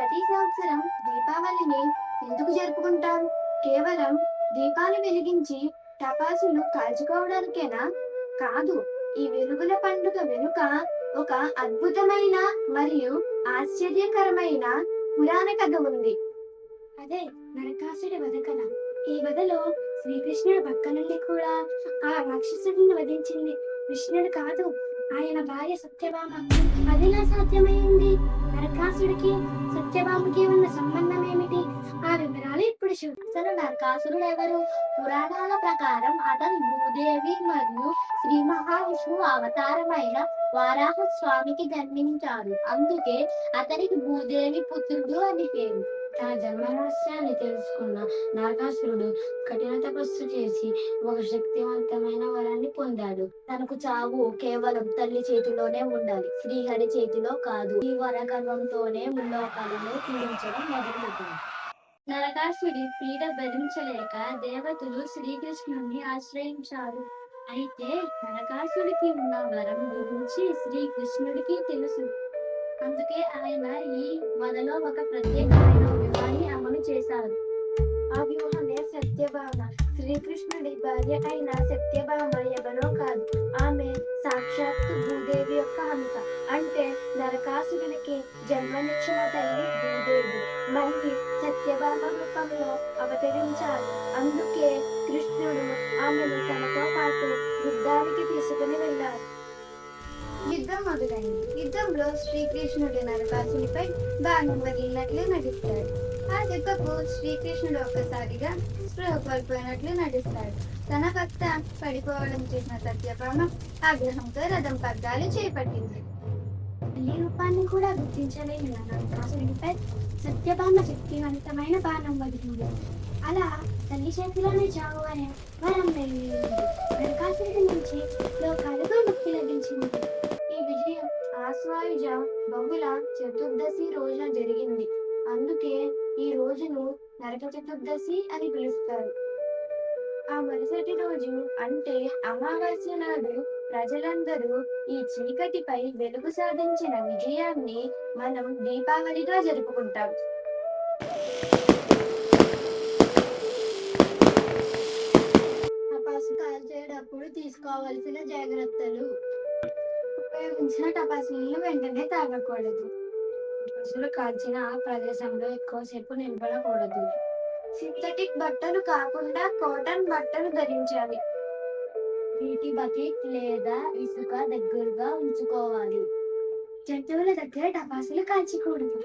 ప్రతి సంవత్సరం దీపావళిని ఎందుకు జరుపుకుంటాం? కేవలం దీపాలు వెలిగించి టపాసులు కాల్చుకోవడానికేనా? కాదు. ఈ వెలుగుల పండుగ వెనుక ఒక అద్భుతమైన మరియు ఆశ్చర్యకరమైన పురాణ కథ ఉంది. అదే నరకాసుడి వధ కథ. ఈ వధలో శ్రీకృష్ణుడు పక్క నుండి కూడా ఆ రాక్షసుడిని వధించింది కృష్ణుడు కాదు, ఆయన భార్య సత్యభామ. అదిలా సాధ్యమైంది? నరకాసుడికి సత్యభామకి ఉన్న సంబంధం ఏమిటి? ఆ వివరాలు ఇప్పుడు అసలు నరకాసురుడు ఎవరు? పురాణాల ప్రకారం అతను భూదేవి మరియు శ్రీ మహావిష్ణువు అవతారమైన వారాహ స్వామికి జన్మించారు. అందుకే అతనికి భూదేవి పుత్రుడు అని పేరు. తన జన్మ రహస్యాన్ని తెలుసుకున్న నరకాసురుడు కఠిన తపస్సు చేసి ఒక శక్తివంతమైన వరాన్ని పొందాడు. తనకు చావు కేవలం తల్లి చేతిలోనే ఉండాలి, శ్రీహరి చేతిలో కాదు. ఈ వర గర్వంతోనే ముల్లోకాలను పీడించడం మొదలుపెట్టింది. నరకాసుడి పీడ భరించలేక దేవతలు శ్రీకృష్ణుని ఆశ్రయించారు. అయితే నరకాసుడికి ఉన్న వరం గురించి శ్రీకృష్ణుడికి తెలుసు. అందుకే ఆయన ఈ వలలో ఒక ప్రత్యేకమైన వ్యూహాన్ని అమలు చేశారు. ఆ వ్యూహమే సత్యభామ. శ్రీకృష్ణుడి భార్య అయిన సత్యభామ ఎవరో కాదు, ఆమె సాక్షాత్తు భూదేవి యొక్క హంస. అంటే నరకాసురునికి జన్మనిచ్చిన తల్లి భూదేవి మళ్ళీ సత్యభామ రూపంలో అవతరించారు. అందుకే కృష్ణుడు ఆమెను తనతో పాటు యుద్ధానికి తీసుకుని వెళ్ళారు. యుద్ధం మొదలైంది. యుద్ధంలో శ్రీకృష్ణుడు నరకాసునిపై బాణం వదిలినట్లు నటిస్తాడు. ఆ దెబ్బకు శ్రీకృష్ణుడు ఒక్కసారిగా స్పృహ కోల్పోయినట్లు నటిస్తాడు. తన భర్త పడిపోవడం చూసిన సత్యభామ ఆగ్రహంతో రథం పగ్గాలు చేపట్టింది. తల్లి రూపాన్ని కూడా గుర్తించలేని నరకాసునిపై సత్యభామ శక్తివంతమైన బాణం వదిలింది. అలా తల్లి చేతిలోనే చావు అనే వరం వెలిగింది. నరకాసుడి నుంచి లోకాలకు ముక్తి లభించింది. ఈ విజయం ఆశ్వాయుజ బహుళ చతుర్దశి రోజున జరిగింది. అందుకే ఈ రోజును నరక చతుర్దశి అని పిలుస్తారు. ఆ మరుసటి రోజు అంటే అమావాస్య నాడు ప్రజలందరూ ఈ చీకటిపై వెలుగు సాధించిన విజయాన్ని మనం దీపావళిగా జరుపుకుంటాం. టపాసు కాల్చేటప్పుడు తీసుకోవాల్సిన జాగ్రత్తలు. ఉపయోగించిన టపాసులను వెంటనే తాగకూడదు. టపాసులు కాల్చిన ఆ ప్రదేశంలో ఎక్కువసేపు నిలబడకూడదు. సింథటిక్ బట్టలు కాకుండా కాటన్ బట్టలు ధరించాలి. నీటి బకెట్ లేదా ఇసుక దగ్గరగా ఉంచుకోవాలి. జంతువుల దగ్గర టపాసులు కాల్చకూడదు.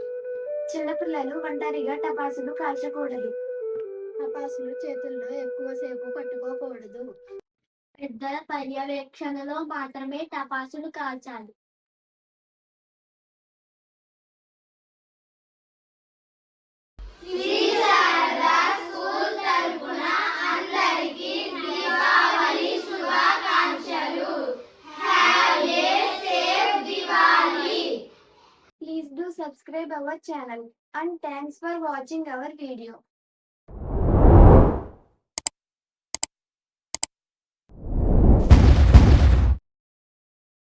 చిన్నపిల్లలు ఒంటరిగా టపాసులు కాల్చకూడదు. టపాసులు చేతుల్లో ఎక్కువసేపు పట్టుకోకూడదు. పెద్దల పర్యవేక్షణలో మాత్రమే టపాసులు కాల్చాలి. Please do subscribe our channel and thanks for watching our video.